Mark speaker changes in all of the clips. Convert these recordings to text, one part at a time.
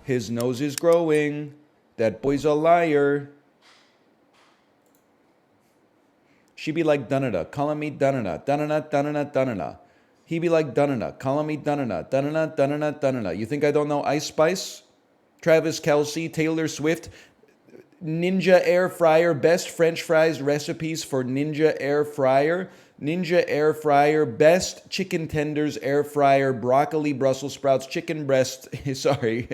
Speaker 1: His nose is growing. That boy's a liar. She be like Dunna, calling me Dunna, Dunna, Dunna, Dunna. He be like Dunna, calling me Dunna, Dunna, Dunna, Dunna. You think I don't know Ice Spice? Travis Kelce, Taylor Swift, Ninja Air Fryer, best French fries recipes for Ninja Air Fryer. Ninja Air Fryer, best chicken tenders air fryer, broccoli, Brussels sprouts, chicken breast. Sorry.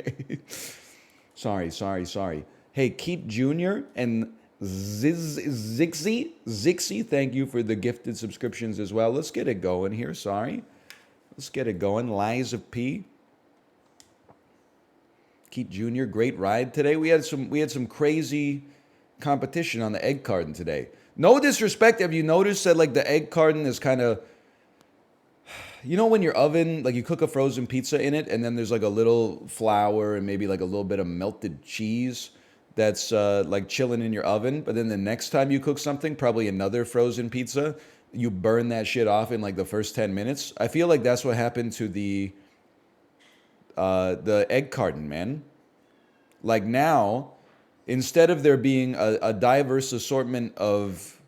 Speaker 1: Sorry. Hey, Keith Jr. and Zixie, thank you for the gifted subscriptions as well. Let's get it going here. Sorry. Let's get it going. Lies of P. Keith Jr., great ride today. We had some crazy competition on the egg carton today. No disrespect. Have you noticed that like the egg carton is kind of, you know, when your oven, like you cook a frozen pizza in it and then there's like a little flour and maybe like a little bit of melted cheese that's like chilling in your oven. But then the next time you cook something, probably another frozen pizza, you burn that shit off in like the first 10 minutes. I feel like that's what happened to the egg carton, man. Like now, instead of there being a diverse assortment of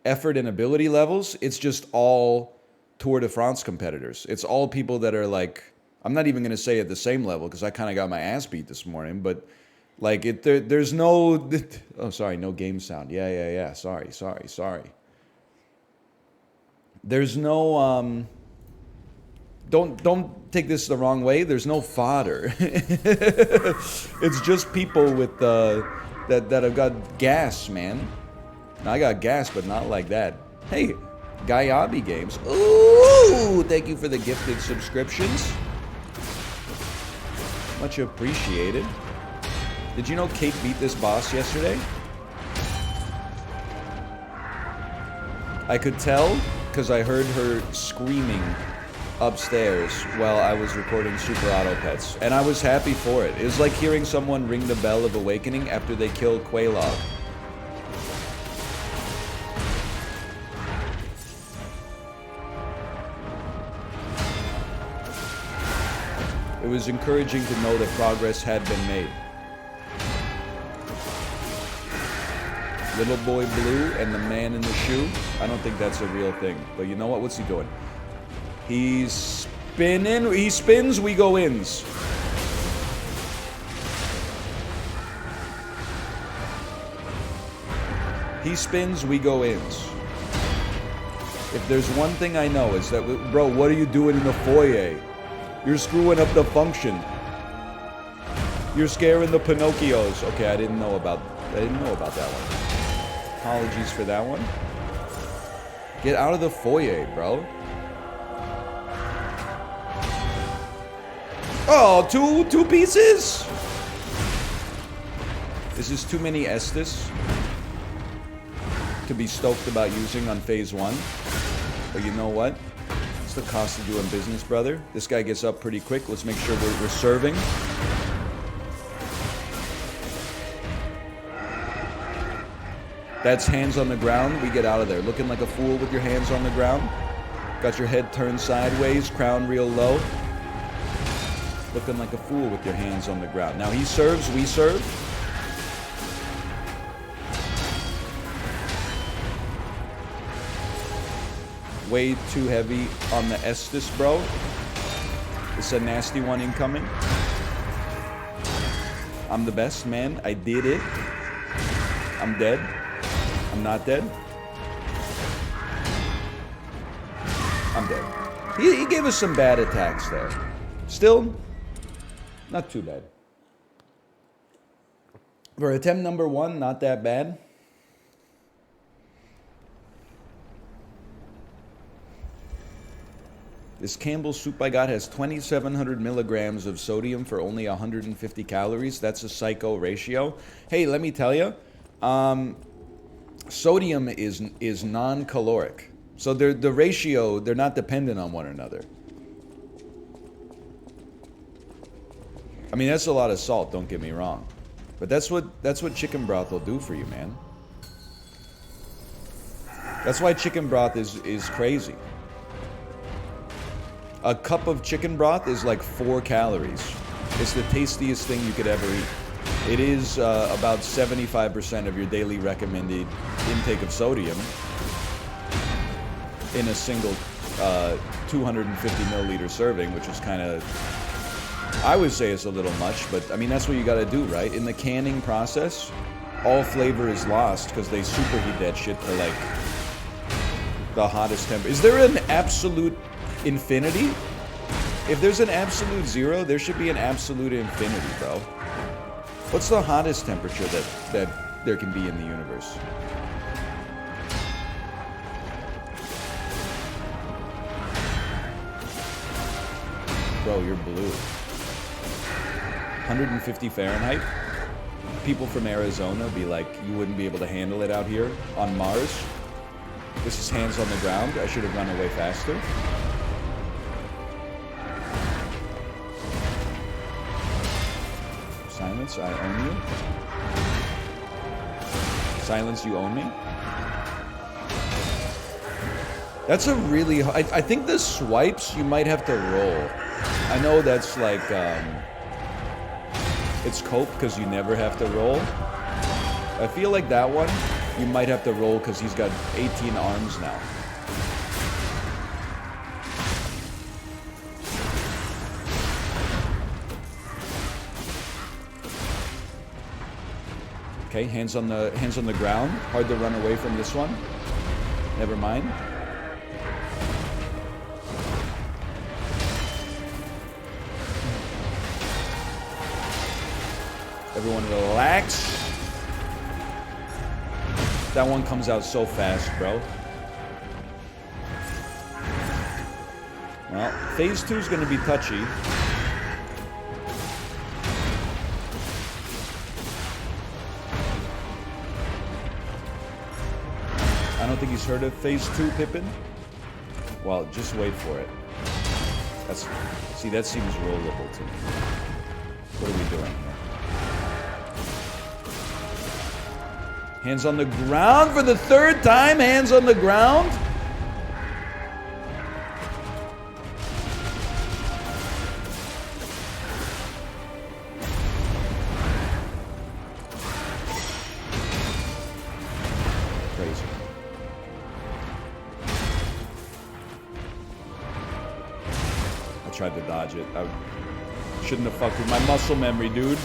Speaker 1: effort and ability levels, it's just all Tour de France competitors. It's all people that are like, I'm not even going to say at the same level because I kind of got my ass beat this morning, but like there's no, oh, sorry, no game sound. Yeah. Sorry. There's no, don't take this the wrong way. There's no fodder. It's just people with that have got gas, man. Now, I got gas, but not like that. Hey, Gayabi Games. Ooh, thank you for the gifted subscriptions. Much appreciated. Did you know Kate beat this boss yesterday? I could tell because I heard her screaming upstairs while I was recording Super Auto Pets, and I was happy for it. It was like hearing someone ring the bell of awakening after they kill Quelaag. It was encouraging to know that progress had been made. Little Boy Blue and the Man in the Shoe. I don't think that's a real thing. But you know what? What's he doing? He's spinning. He spins, we go ins. He spins, we go ins. If there's one thing I know, it's that, bro, what are you doing in the foyer? You're screwing up the function. You're scaring the Pinocchios. Okay, I didn't know about that one. Apologies for that one. Get out of the foyer, bro. Oh, two pieces? This is too many Estus to be stoked about using on phase 1. But you know what? It's the cost of doing business, brother. This guy gets up pretty quick. Let's make sure we're serving. That's hands on the ground. We get out of there. Looking like a fool with your hands on the ground. Got your head turned sideways, crown real low. Looking like a fool with your hands on the ground. Now he serves, we serve. Way too heavy on the Estus, bro. It's a nasty one incoming. I'm the best, man. I did it. I'm dead. I'm not dead. I'm dead. He gave us some bad attacks there. Still, not too bad. For attempt number 1, not that bad. This Campbell's soup I got has 2,700 milligrams of sodium for only 150 calories. That's a psycho ratio. Hey, let me tell you, sodium is non-caloric. So the ratio, they're not dependent on one another. I mean, that's a lot of salt, don't get me wrong. But that's what chicken broth will do for you, man. That's why chicken broth is crazy. A cup of chicken broth is like 4 calories. It's the tastiest thing you could ever eat. It is about 75% of your daily recommended intake of sodium in a single 250 milliliter serving, which is kind of, I would say it's a little much, but I mean, that's what you gotta do, right? In the canning process, all flavor is lost because they superheat that shit to like the hottest temperature. Is there an absolute infinity? If there's an absolute zero, there should be an absolute infinity, bro. What's the hottest temperature that there can be in the universe? Bro, you're blue. 150 Fahrenheit? People from Arizona be like, you wouldn't be able to handle it out here on Mars. This is hands on the ground. I should have run away faster. Silence, I own you. Silence, you own me. That's a really... I think the swipes, you might have to roll. I know that's like... it's cope because you never have to roll. I feel like that one, you might have to roll because he's got 18 arms now. Okay, hands on the ground. Hard to run away from this one. Never mind. Everyone relax. That one comes out so fast, bro. Well, phase 2 is going to be touchy. I don't think he's heard of phase 2, Pippin. Well, just wait for it. See, that seems rollable to me. What are we doing here? Hands on the ground for the third time. Hands on the ground. Crazy. I tried to dodge it. I shouldn't have fucked with my muscle memory, dude.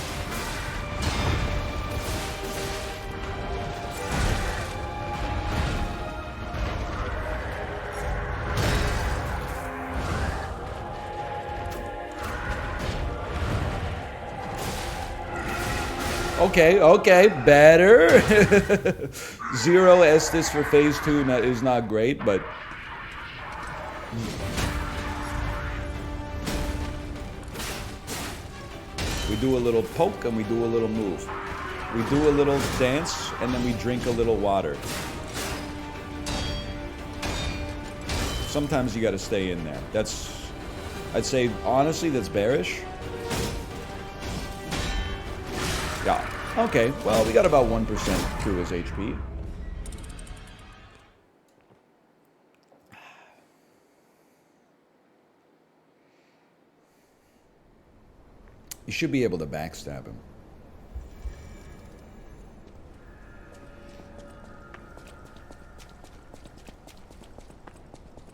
Speaker 1: Okay, better. 0 Estus for phase 2 is not great, but... we do a little poke and we do a little move. We do a little dance and then we drink a little water. Sometimes you gotta stay in there. I'd say, honestly, that's bearish. Yeah. Okay, well, we got about 1% through his HP. You should be able to backstab him.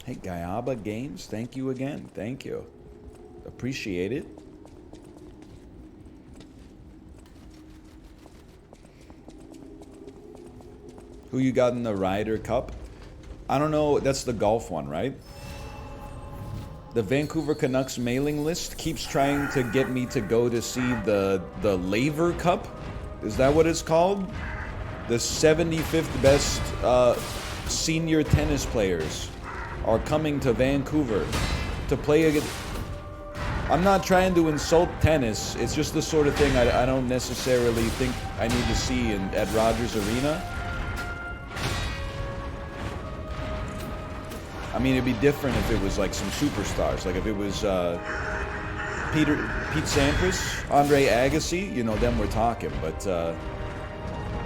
Speaker 1: Hey, Gayaba Games, thank you again. Thank you. Appreciate it. Who you got in the Ryder Cup? I don't know. That's the golf one, right? The Vancouver Canucks mailing list keeps trying to get me to go to see the Laver Cup. Is that what it's called? The 75th best senior tennis players are coming to Vancouver to play against... I'm not trying to insult tennis. It's just the sort of thing I don't necessarily think I need to see at Rogers Arena. I mean, it'd be different if it was like some superstars. Like if it was Pete Sampras, Andre Agassi, you know, then we're talking. But, I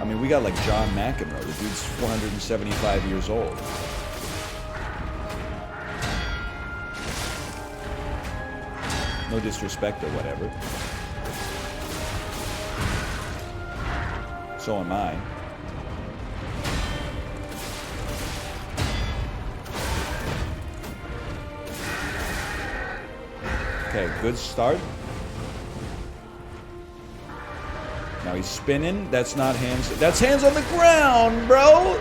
Speaker 1: mean, we got like John McEnroe. The dude's 475 years old. No disrespect or whatever. So am I. Okay, good start. Now he's spinning. That's not hands. That's hands on the ground, bro.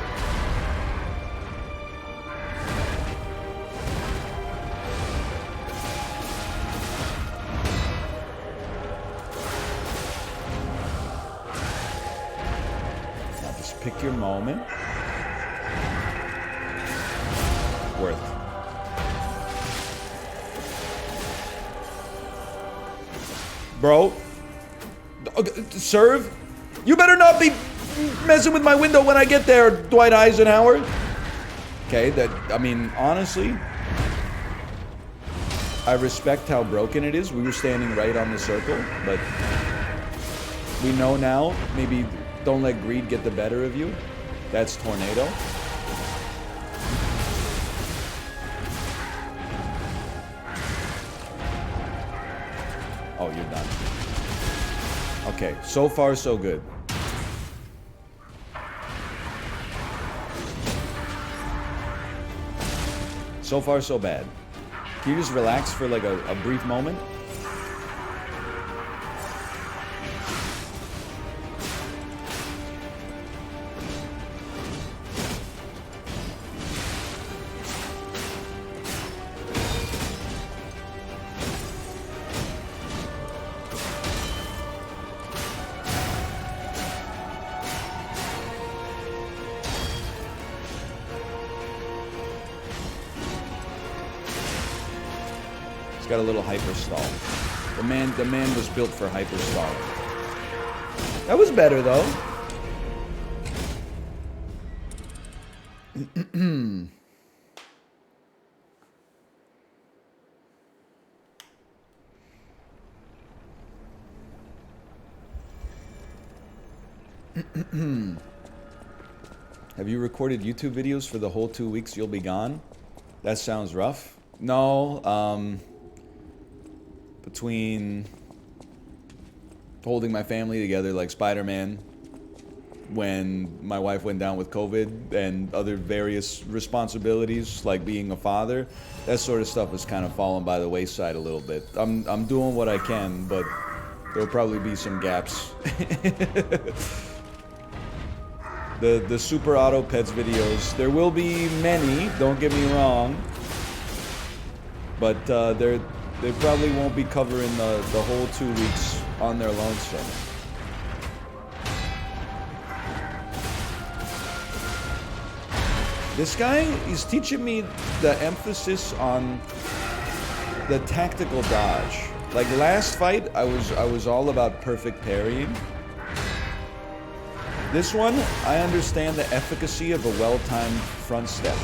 Speaker 1: Now just pick your moment. Worth. Bro. Serve? You better not be messing with my window when I get there, Dwight Eisenhower. Okay, that, I mean, honestly, I respect how broken it is. We were standing right on the circle, but we know now, maybe don't let greed get the better of you. That's Tornado. Oh, you're done. Okay, so far so good. So far so bad. Can you just relax for like a brief moment? Got a little hyper stall. The man was built for hyper stall. That was better though. Have you recorded YouTube videos for the whole 2 weeks you'll be gone? That sounds rough. No, between holding my family together like Spider-Man when my wife went down with COVID and other various responsibilities like being a father, that sort of stuff has kind of fallen by the wayside a little bit. I'm doing what I can, but there'll probably be some gaps. The Super Auto Pets videos, there will be many, don't get me wrong, but they probably won't be covering the whole 2 weeks on their lonesome. This guy is teaching me the emphasis on the tactical dodge. Like last fight, I was all about perfect parrying. This one, I understand the efficacy of a well-timed front step.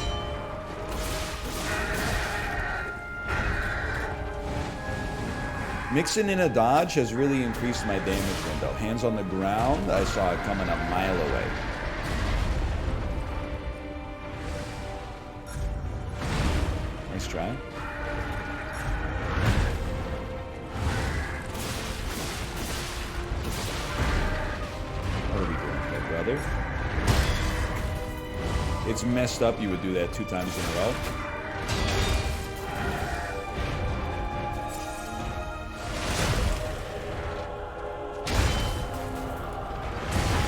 Speaker 1: Mixing in a dodge has really increased my damage window. Hands on the ground, I saw it coming a mile away. Nice try. What are we doing here, brother? It's messed up you would do that 2 times in a row.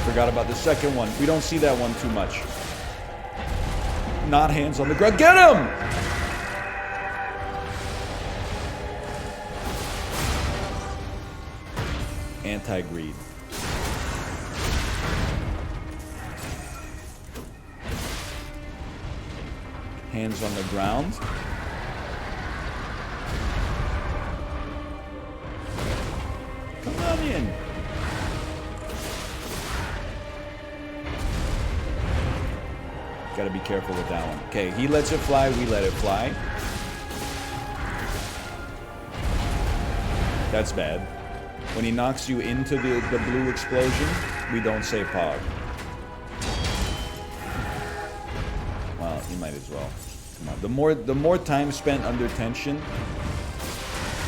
Speaker 1: Forgot about the second one. We don't see that one too much. Not hands on the ground. Get him! Anti-greed. Hands on the ground. Come on in. Gotta be careful with that one. Okay, he lets it fly, we let it fly. That's bad. When he knocks you into the blue explosion, we don't say pog. Well, you might as well. Come on. The more time spent under tension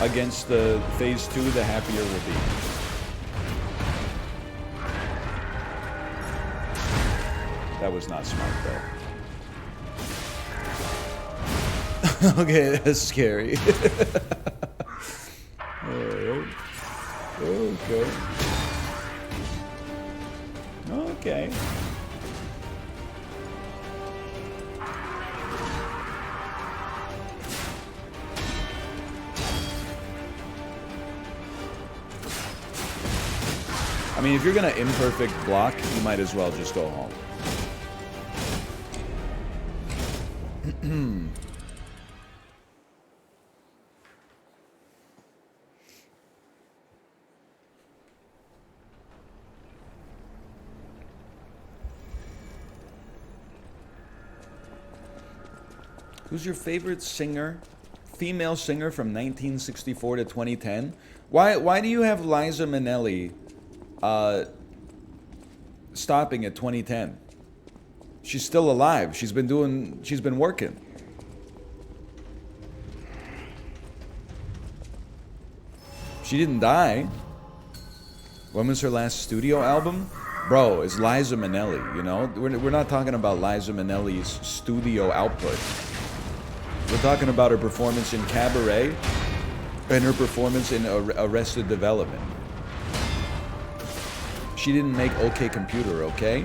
Speaker 1: against the phase 2, the happier we'll be. That was not smart, though. Okay, that's scary. Alright. Okay. Okay. I mean, if you're gonna imperfect block, you might as well just go home. Who's your favorite singer? Female singer from 1964 to 2010? Why do you have Liza Minnelli stopping at 2010? She's still alive. She's been working. She didn't die. When was her last studio album? Bro, it's Liza Minnelli, you know? We're not talking about Liza Minnelli's studio output. We're talking about her performance in Cabaret and her performance in Arrested Development. She didn't make OK Computer, okay?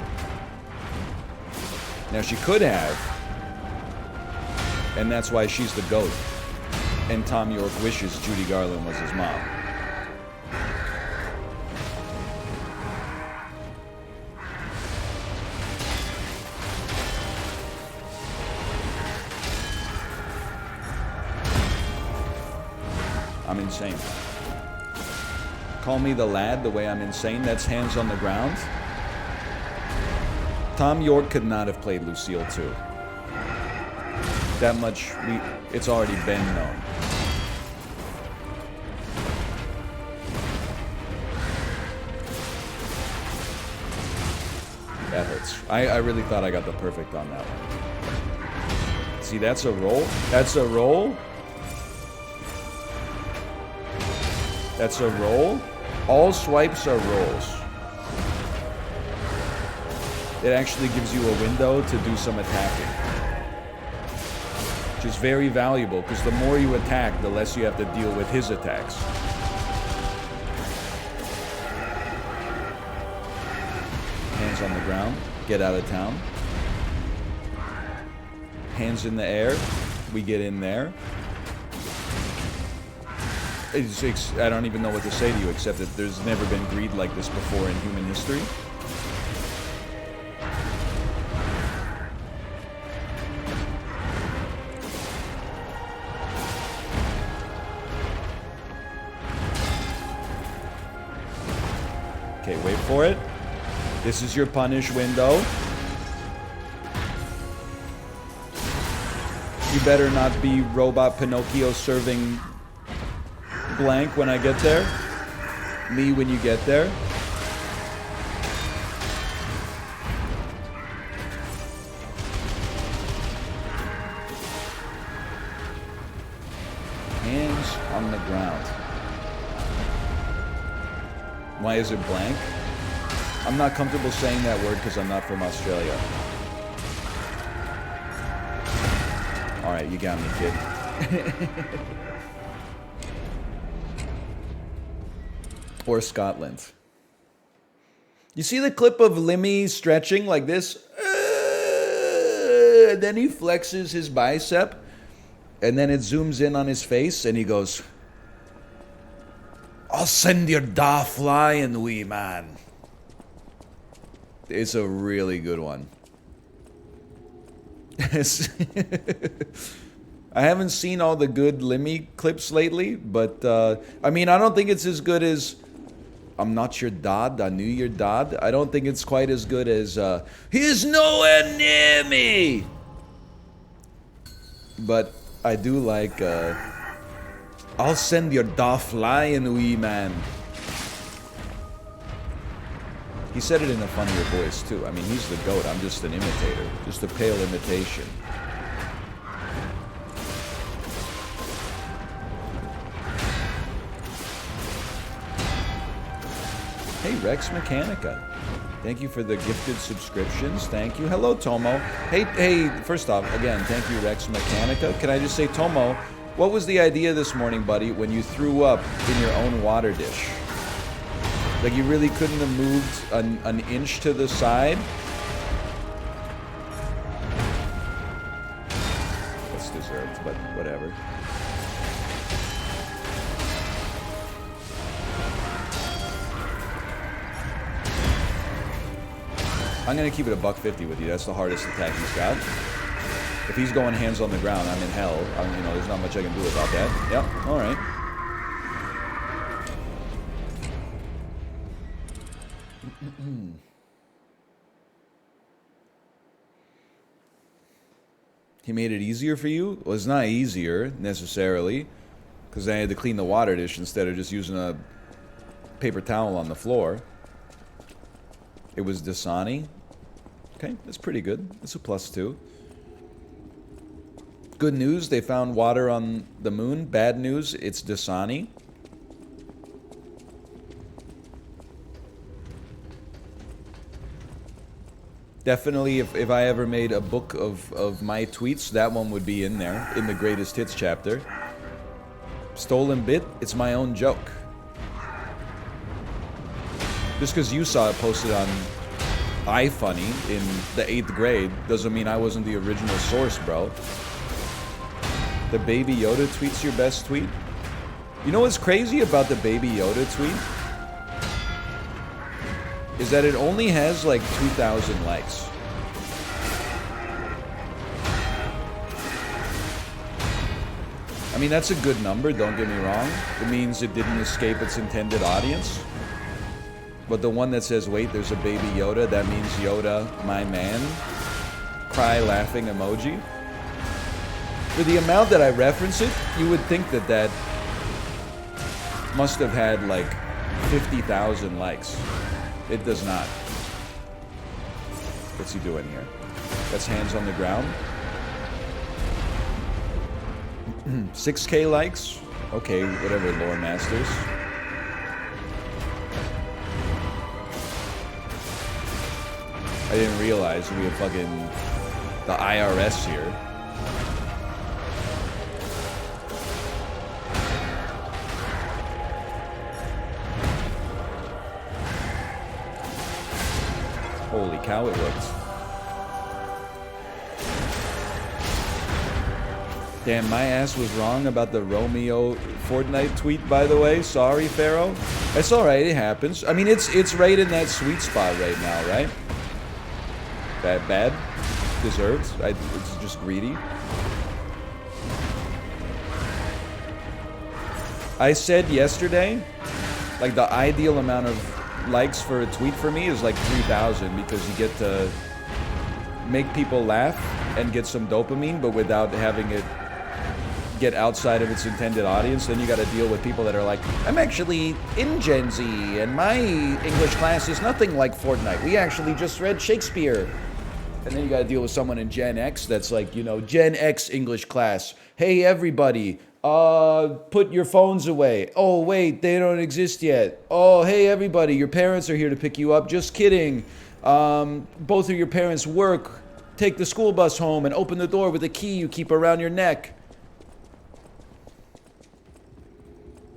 Speaker 1: Now, she could have, and that's why she's the GOAT. And Tom York wishes Judy Garland was his mom. I'm insane. Call me the lad the way I'm insane. That's Hands on the Ground. Tom York could not have played Lucille too. That much, it's already been known. That hurts. I really thought I got the perfect on that one. See, that's a roll. That's a roll. That's a roll. All swipes are rolls. It actually gives you a window to do some attacking. Which is very valuable, because the more you attack, the less you have to deal with his attacks. Hands on the ground. Get out of town. Hands in the air. We get in there. I don't even know what to say to you, except that there's never been greed like this before in human history. Okay, wait for it. This is your punish window. You better not be Robot Pinocchio serving blank when I get there. Me when you get there. Hands on the ground. Why is it blank? I'm not comfortable saying that word because I'm not from Australia. Alright, you got me, kid. Or Scotland. You see the clip of Limmy stretching like this? And then he flexes his bicep. And then it zooms in on his face and he goes, "I'll send your da flying, wee man." It's a really good one. I haven't seen all the good Limmy clips lately, but I mean, I don't think it's as good as "I'm not your dad, I knew your dad." I don't think it's quite as good as "He's nowhere near me." But I do like "I'll send your da flying, wee man." He said it in a funnier voice too. I mean, he's the GOAT. I'm just an imitator, just a pale imitation. Hey, Rex Mechanica. Thank you for the gifted subscriptions. Thank you. Hello, Tomo. Hey, first off, again, thank you, Rex Mechanica. Can I just say, Tomo, what was the idea this morning, buddy, when you threw up in your own water dish? Like, you really couldn't have moved an inch to the side? That's deserved, but whatever. I'm going to keep it $1.50 with you. That's the hardest attack he's got. If he's going hands on the ground, I'm in hell. You know, there's not much I can do about that. Yep, all right. He made it easier for you? Well, it's not easier, necessarily, because I had to clean the water dish instead of just using a paper towel on the floor. It was Dasani. Okay, that's pretty good. That's a +2. Good news, they found water on the moon. Bad news, it's Dasani. Definitely, if I ever made a book of my tweets, that one would be in there, in the greatest hits chapter. Stolen bit, it's my own joke. Just because you saw it posted on iFunny in the 8th grade doesn't mean I wasn't the original source, bro. The Baby Yoda tweet's your best tweet? You know what's crazy about the Baby Yoda tweet? Is that it only has like 2,000 likes. I mean, that's a good number, don't get me wrong. It means it didn't escape its intended audience. But the one that says, wait, there's a Baby Yoda, that means Yoda, my man. Cry laughing emoji. For the amount that I reference it, you would think that that must have had like 50,000 likes. It does not. What's he doing here? That's hands on the ground. 6K likes? Okay, whatever, lore masters. I didn't realize we had fucking the IRS here. Holy cow, it worked. Damn, my ass was wrong about the Romeo Fortnite tweet, by the way. Sorry, Pharaoh. That's alright, it happens. I mean, it's right in that sweet spot right now, right? Bad? Deserved? It's just greedy. I said yesterday, like, the ideal amount of likes for a tweet for me is like 3,000 because you get to make people laugh and get some dopamine, but without having it get outside of its intended audience. Then you got to deal with people that are like, I'm actually in Gen Z and my English class is nothing like Fortnite. We actually just read Shakespeare. And then you got to deal with someone in Gen X that's like, you know, Gen X English class. Hey, everybody. Put your phones away. Oh, wait, they don't exist yet. Oh, hey, everybody, your parents are here to pick you up. Just kidding. Both of your parents work. Take the school bus home and open the door with a key you keep around your neck.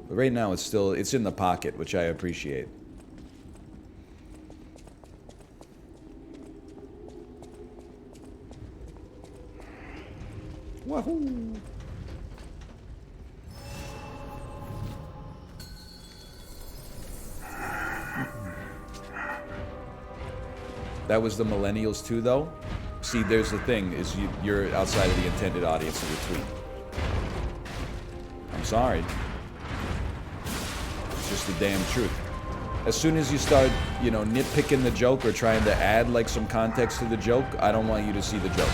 Speaker 1: But right now, it's in the pocket, which I appreciate. Wahoo! That was the millennials too, though. See, there's the thing, is you're outside of the intended audience of your tweet. I'm sorry. It's just the damn truth. As soon as you start, you know, nitpicking the joke or trying to add, like, some context to the joke, I don't want you to see the joke.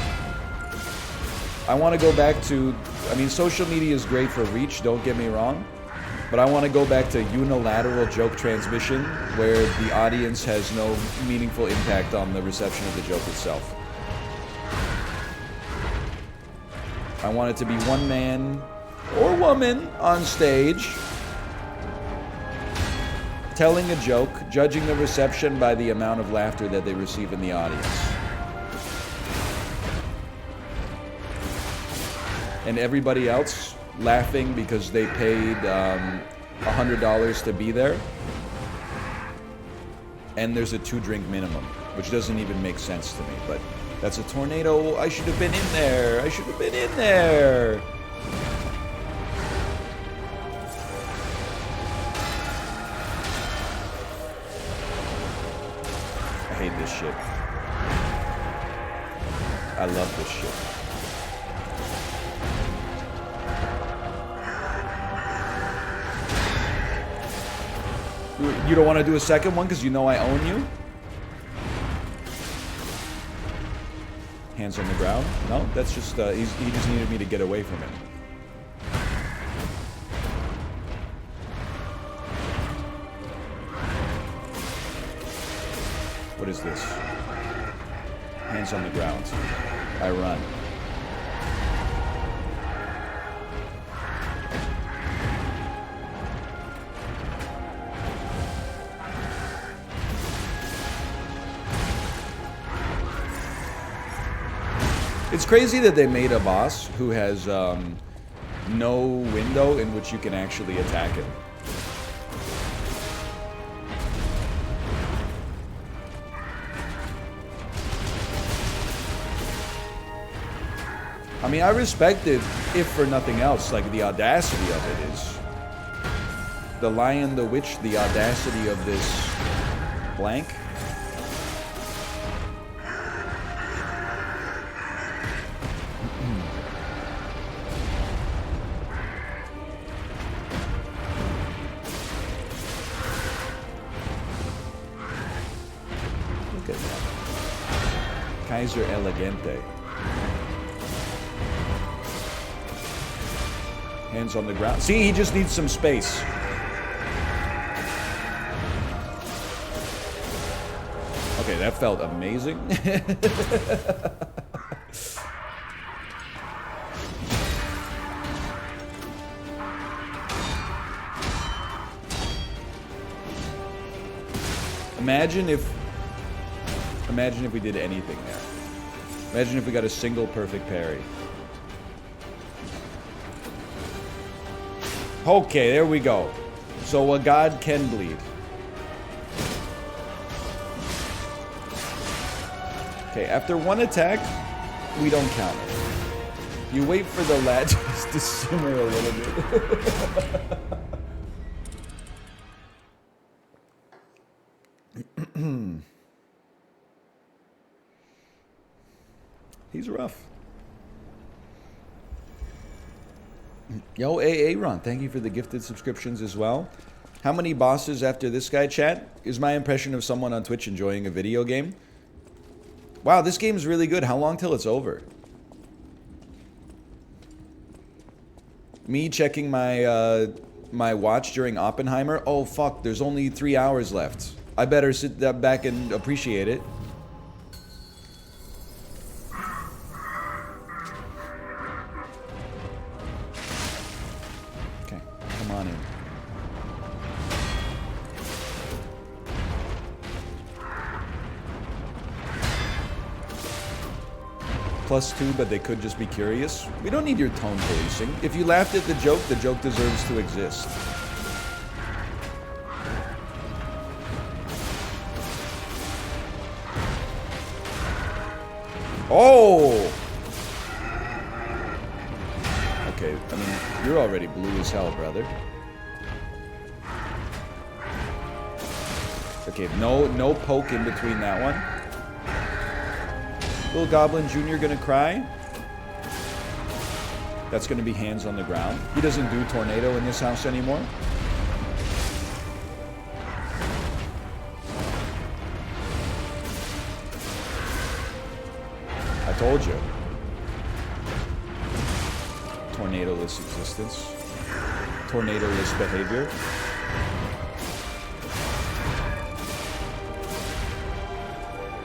Speaker 1: I want to go back to, I mean, social media is great for reach, don't get me wrong. But I want to go back to unilateral joke transmission where the audience has no meaningful impact on the reception of the joke itself. I want it to be one man or woman on stage telling a joke, judging the reception by the amount of laughter that they receive in the audience. And everybody else laughing because they paid $100 to be there. And there's a 2-drink minimum, which doesn't even make sense to me, but that's a tornado. I should have been in there. I should have been in there. I hate this shit. I love this shit. You don't want to do a second one because you know I own you? Hands on the ground? No, that's just, he just needed me to get away from him. What is this? Hands on the ground. I run. It's crazy that they made a boss who has no window in which you can actually attack him. I mean, I respect it, if for nothing else, like the audacity of it is. The Lion, the Witch, the audacity of this blank. Look at that. Kaiser Elegante. Hands on the ground. See, he just needs some space. Okay, that felt amazing. Imagine if we did anything there. Imagine if we got a single perfect parry. Okay, there we go. So a god can bleed. Okay, after one attack, we don't count it. You wait for the latches to simmer a little bit. He's rough. Yo, Aaron, thank you for the gifted subscriptions as well. How many bosses after this guy, chat? Is my impression of someone on Twitch enjoying a video game. Wow, this game's really good. How long till it's over? Me checking my my watch during Oppenheimer. Oh, fuck, there's only 3 hours left. I better sit back and appreciate it. On in. +2, but they could just be curious. We don't need your tone policing. If you laughed at the joke deserves to exist. Oh! Okay, I mean, you're already blue as hell, brother. Okay, no poke in between that one. Little Goblin Jr. gonna cry. That's gonna be hands on the ground. He doesn't do tornado in this house anymore. I told you. Tornado-less existence. Tornado-less behavior.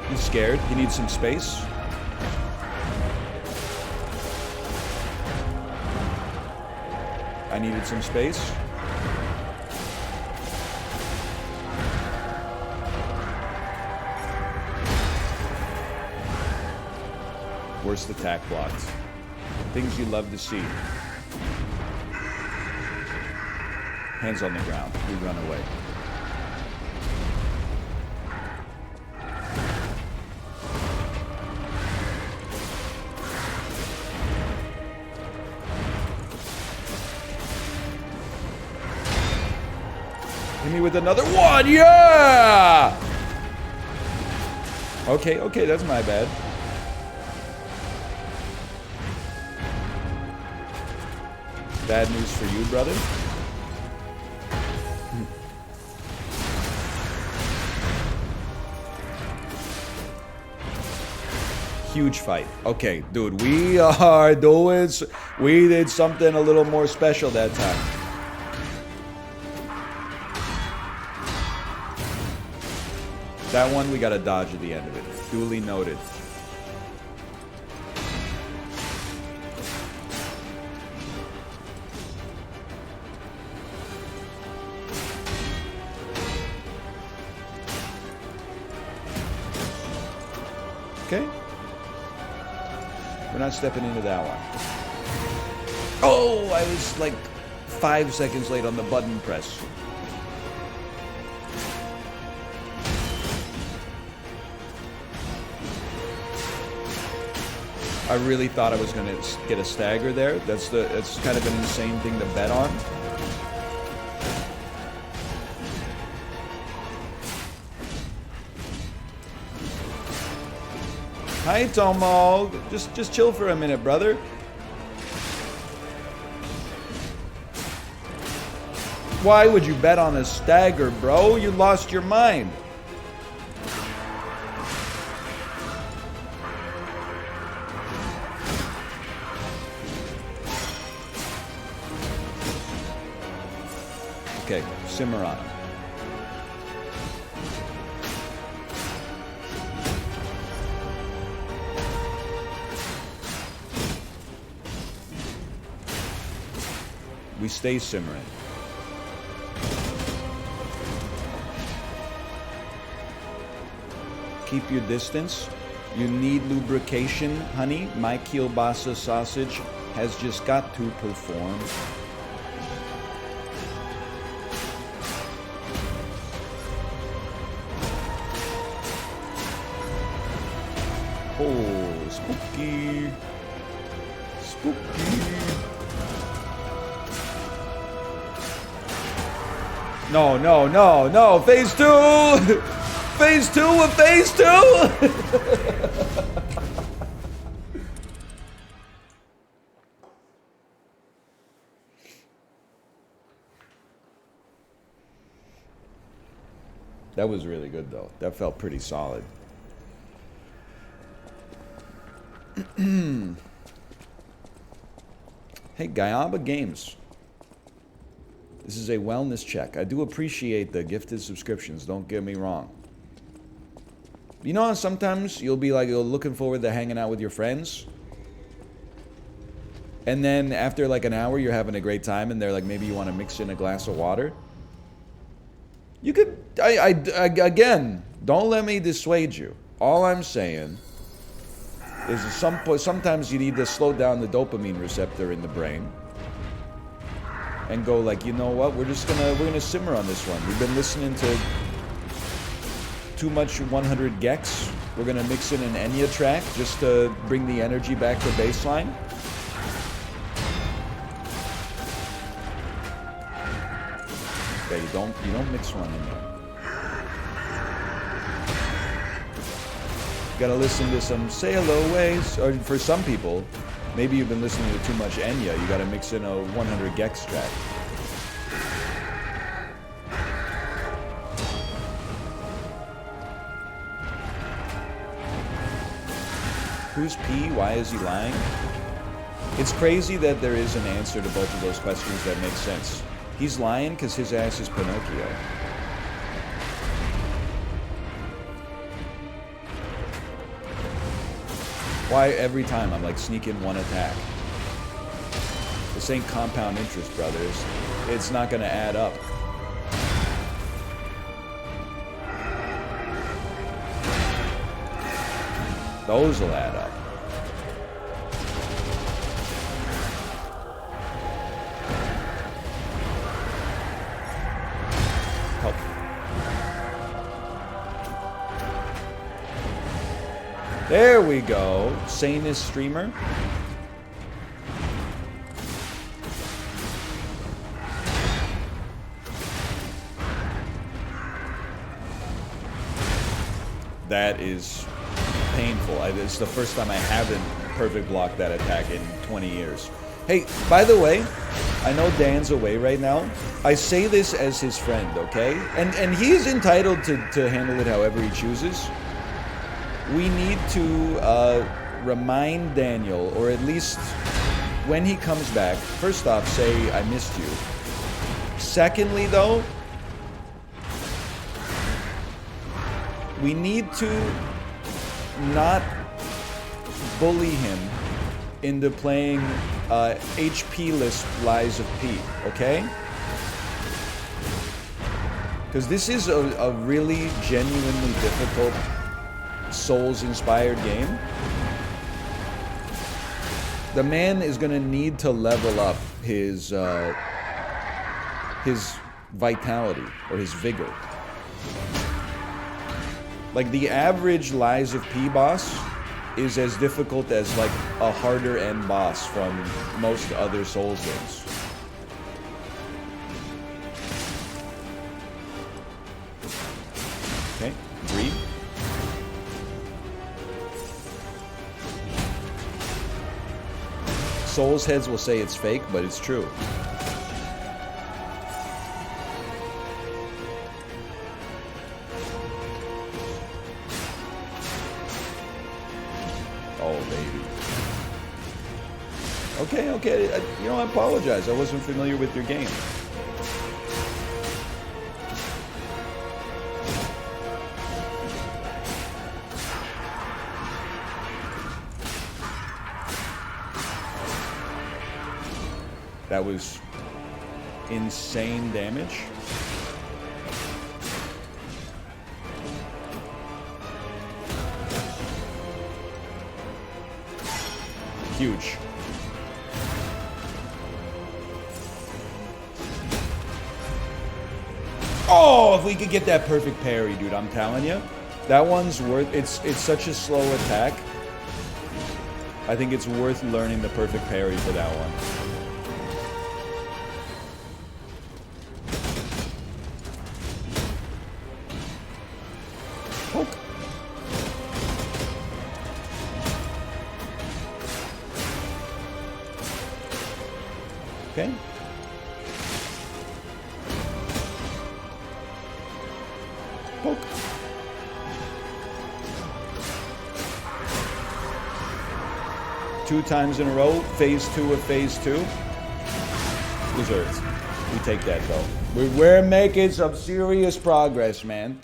Speaker 1: He's scared. He needs some space. I needed some space. Worst attack blocks. Things you love to see. Hands on the ground. We run away. Hit me with another one. Yeah! Okay, that's my bad. Bad news for you, brother. Huge fight. Okay, dude, we did something a little more special that time. That one we gotta dodge at the end of it. Duly noted. Okay. We're not stepping into that one. Oh, I was like 5 seconds late on the button press. I really thought I was going to get a stagger there. That's kind of an insane thing to bet on. Hi, Tomo. Just chill for a minute, brother. Why would you bet on a stagger, bro? You lost your mind. Okay, simmer on him. We stay simmering. Keep your distance. You need lubrication, honey. My kielbasa sausage has just got to perform. Oh, spooky. Spooky. No, no, no, no. Phase 2! Phase 2 of phase 2! That was really good, though. That felt pretty solid. Hey, Guyaba Games. This is a wellness check. I do appreciate the gifted subscriptions, don't get me wrong. You know how sometimes you'll be like, you're looking forward to hanging out with your friends? And then after like an hour, you're having a great time, and they're like, maybe you want to mix in a glass of water? You could, again, don't let me dissuade you. All I'm saying is sometimes you need to slow down the dopamine receptor in the brain and go like, you know what, we're gonna simmer on this one. We've been listening to too much 100 gecs. We're gonna mix in an Enya track just to bring the energy back to baseline. Yeah, you don't mix one in there. You gotta listen to some Sail Away, or for some people, maybe you've been listening to too much Enya. You gotta mix in a 100 gecs track. Who's P? Why is he lying? It's crazy that there is an answer to both of those questions that makes sense. He's lying because his ass is Pinocchio. Why every time I'm like sneak in one attack? This ain't compound interest, brothers. It's not gonna add up. Those will add up. There we go. Sanest streamer. That is painful. It's the first time I haven't perfect blocked that attack in 20 years. Hey, by the way, I know Dan's away right now. I say this as his friend, okay? And he's entitled to handle it however he chooses. We need to remind Daniel, or at least when he comes back, first off, say, I missed you. Secondly, though, we need to not bully him into playing HP-less Lies of P, okay? Because this is a really genuinely difficult Souls-inspired game. The man is gonna need to level up his vitality, or his vigor. Like, the average Lies of P boss is as difficult as, like, a harder end boss from most other Souls games. Okay, Greed. Souls heads will say it's fake, but it's true. Okay, you know, I apologize. I wasn't familiar with your game. That was insane damage. Huge. Oh, if we could get that perfect parry, dude, I'm telling you. That one's worth... It's such a slow attack. I think it's worth learning the perfect parry for that one. Poke. Okay. Poke. Two times in a row. Phase 2 of phase 2. Deserved. We take that, though. We're making some serious progress, man.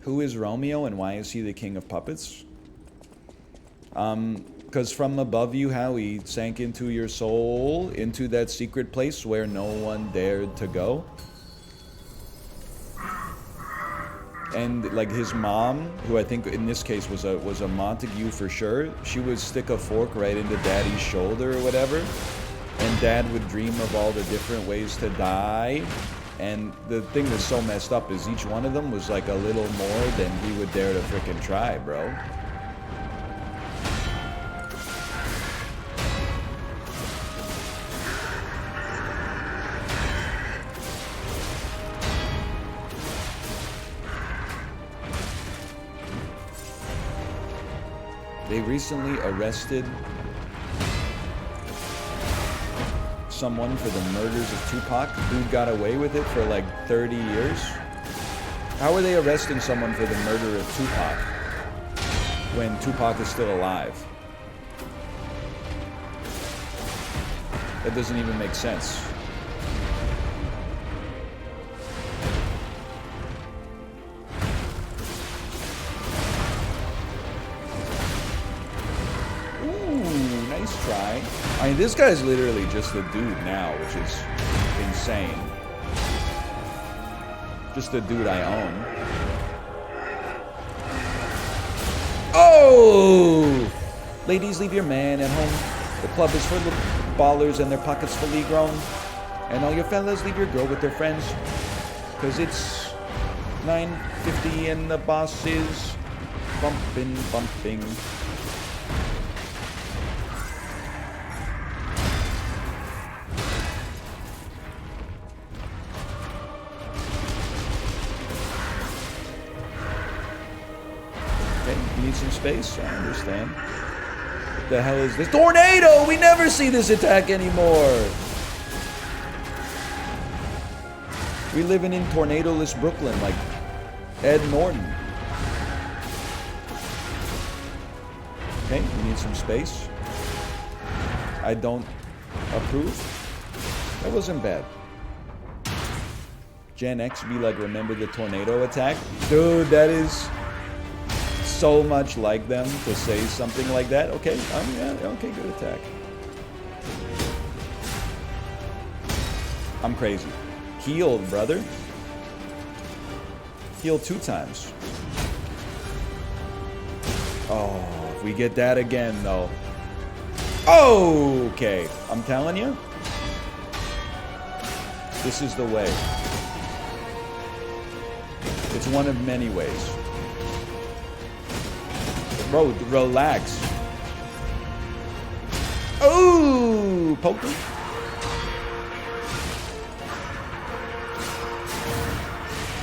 Speaker 1: Who is Romeo and why is he the king of puppets? Because from above you, how he sank into your soul, into that secret place where no one dared to go. And like his mom, who I think in this case was a Montague for sure, she would stick a fork right into Daddy's shoulder or whatever, and Dad would dream of all the different ways to die. And the thing that's so messed up is each one of them was like a little more than he would dare to frickin' try, bro. They recently arrested someone for the murders of Tupac. Dude got away with it for like 30 years. How are they arresting someone for the murder of Tupac when Tupac is still alive? That doesn't even make sense. Try. I mean, this guy's literally just a dude now, which is insane. Just a dude I own. Oh! Ladies, leave your man at home. The club is full of ballers and their pockets fully grown. And all your fellas, leave your girl with their friends. Cause it's 9:50 and the boss is bumping. You need some space? I understand. What the hell is this? Tornado! We never see this attack anymore! We living in tornado-less Brooklyn like Ed Norton. Okay, we need some space. I don't approve. That wasn't bad. Gen X be like, remember the tornado attack? Dude, that is so much like them to say something like that. Okay, yeah, okay, good attack. I'm crazy. Healed, brother. Healed 2 times. Oh, if we get that again, though. Okay, I'm telling you. This is the way. It's one of many ways. Bro, relax. Oh, poker.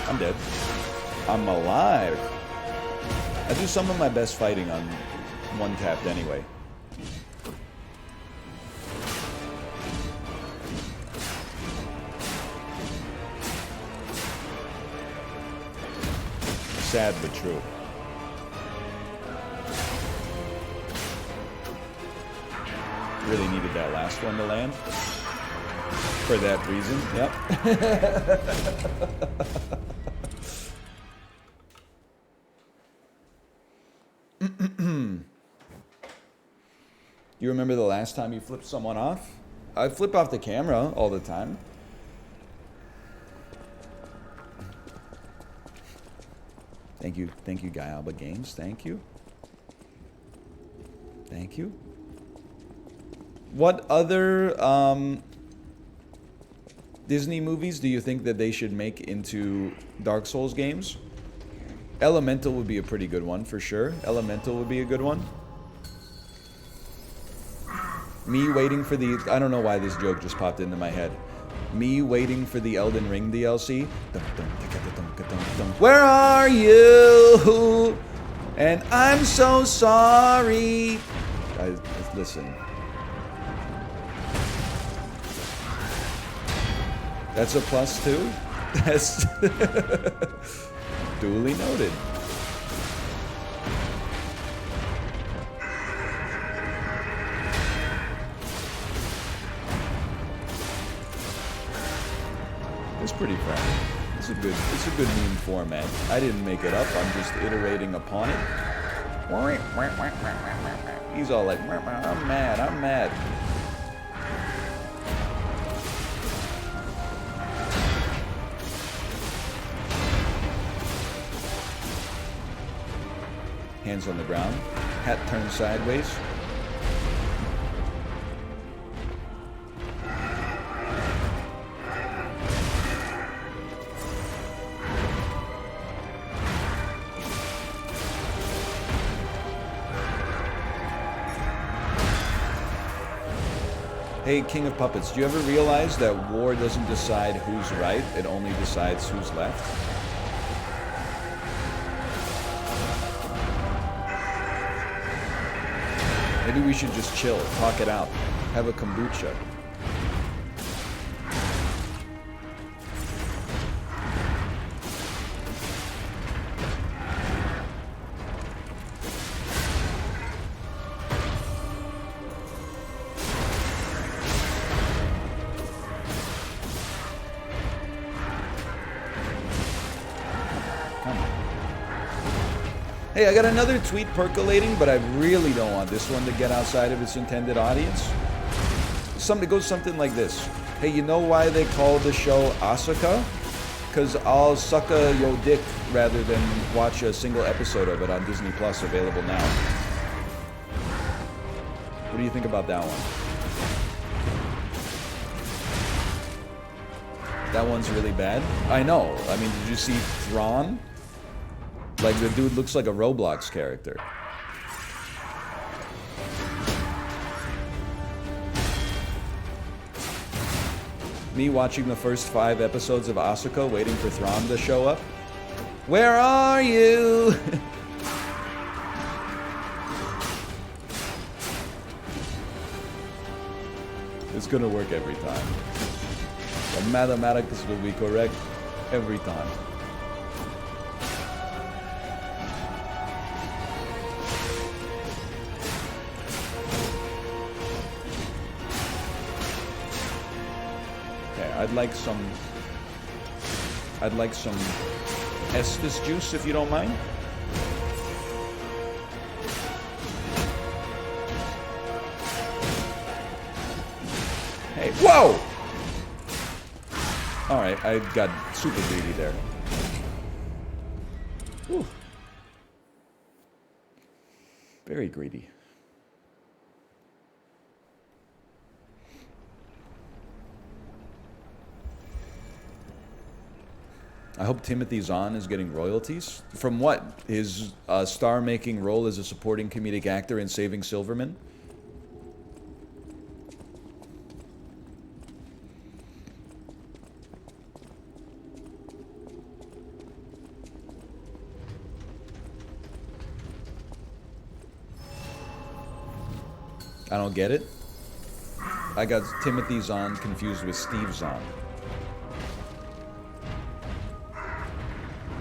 Speaker 1: I'm dead. I'm alive. I do some of my best fighting on one tapped anyway. Sad but true. Really needed that last one to land. For that reason, yep. You remember the last time you flipped someone off? I flip off the camera all the time. Thank you, Guy Alba Games. Thank you. Thank you. What other Disney movies do you think that they should make into Dark Souls games? Elemental would be a pretty good one, for sure. Elemental would be a good one. Me waiting for the... I don't know why this joke just popped into my head. Me waiting for the Elden Ring DLC. Where are you? And I'm so sorry. Guys, listen. That's a plus 2? That's... duly noted. It's pretty funny. It's a good meme format. I didn't make it up. I'm just iterating upon it. He's all like, I'm mad. Hands on the ground. Hat turned sideways. Hey, King of Puppets, do you ever realize that war doesn't decide who's right, it only decides who's left? Maybe we should just chill, talk it out, have a kombucha. Hey, I got another tweet percolating, but I really don't want this one to get outside of its intended audience. It goes something like this. Hey, you know why they call the show Asuka? Because I'll suck a yo dick rather than watch a single episode of it on Disney Plus, available now. What do you think about that one? That one's really bad? I know. I mean, did you see Thrawn? Like, the dude looks like a Roblox character. Me watching the first 5 episodes of Asuka, waiting for Thrawn to show up. Where are you? It's gonna work every time. The mathematics will be correct every time. Okay, I'd like some Estus juice, if you don't mind. Hey, whoa! Alright, I got super greedy there. Whew. Very greedy. I hope Timothy Zahn is getting royalties. From what? His star-making role as a supporting comedic actor in Saving Silverman? I don't get it. I got Timothy Zahn confused with Steve Zahn.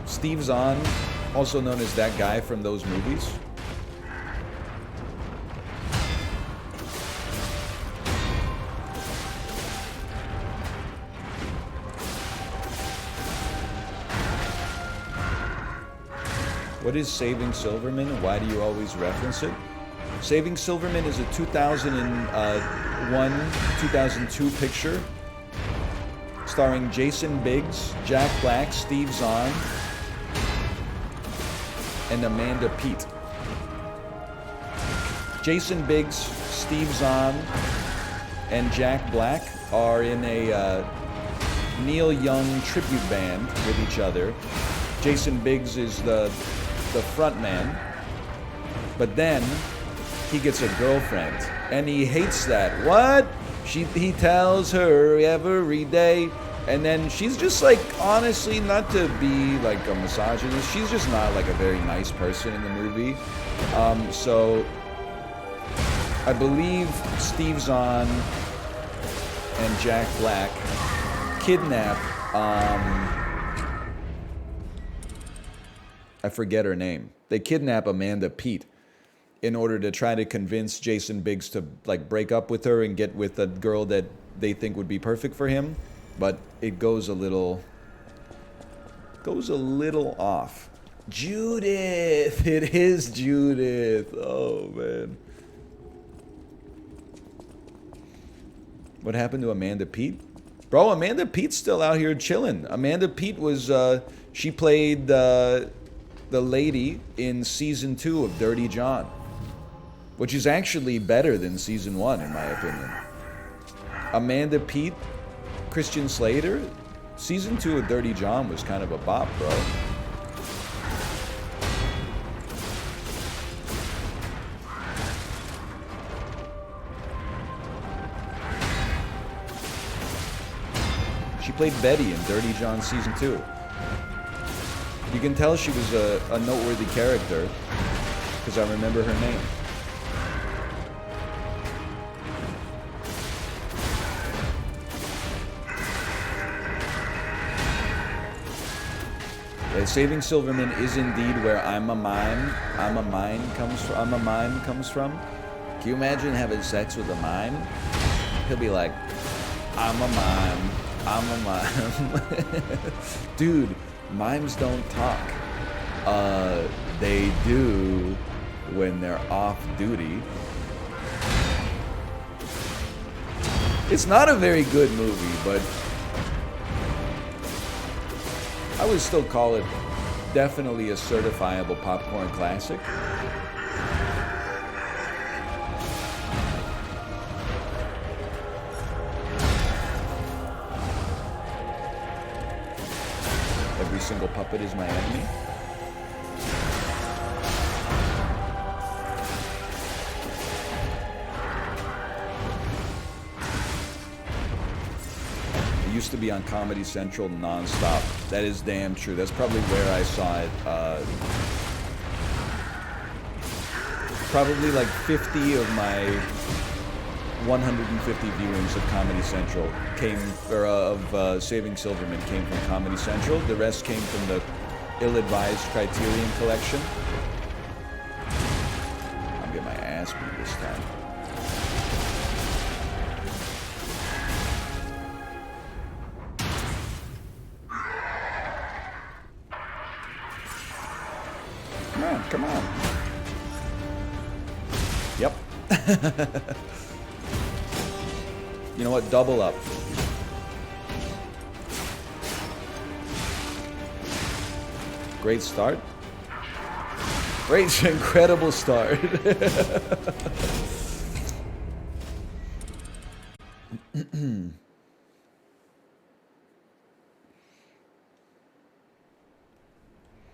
Speaker 1: Steve Zahn, also known as that guy from those movies. What is Saving Silverman and why do you always reference it? Saving Silverman is a 2001-2002 picture starring Jason Biggs, Jack Black, Steve Zahn, and Amanda Peet. Jason Biggs, Steve Zahn, and Jack Black are in a Neil Young tribute band with each other. Jason Biggs is the front man, but then he gets a girlfriend, and he hates that. What? He tells her every day, and then she's just like, honestly, not to be like a misogynist, she's just not like a very nice person in the movie. So I believe Steve Zahn and Jack Black kidnap, I forget her name. They kidnap Amanda Peet in order to try to convince Jason Biggs to like break up with her and get with a girl that they think would be perfect for him, but it goes a little off. Judith! It is Judith! Oh, man. What happened to Amanda Peet? Bro, Amanda Peet's still out here chilling. Amanda Peet was, she played the lady in season 2 of Dirty John, which is actually better than season 1, in my opinion. Amanda Peet, Christian Slater, season 2 of Dirty John was kind of a bop, bro. She played Betty in Dirty John season 2. You can tell she was a noteworthy character because I remember her name. Saving Silverman is indeed where I'm a mime comes from. Can you imagine having sex with a mime? He'll be like, I'm a mime. Dude, mimes don't talk. They do when they're off duty. It's not a very good movie, but I would still call it definitely a certifiable popcorn classic. Every single puppet is my enemy. It used to be on Comedy Central nonstop. That is damn true. That's probably where I saw it. Probably like 50 of my 150 viewings of Comedy Central came, or of Saving Silverman came from Comedy Central. The rest came from the ill-advised Criterion collection. I'm getting my ass beat this time. Come on, come on. Yep. You know what? Double up. Great start. Great, incredible start.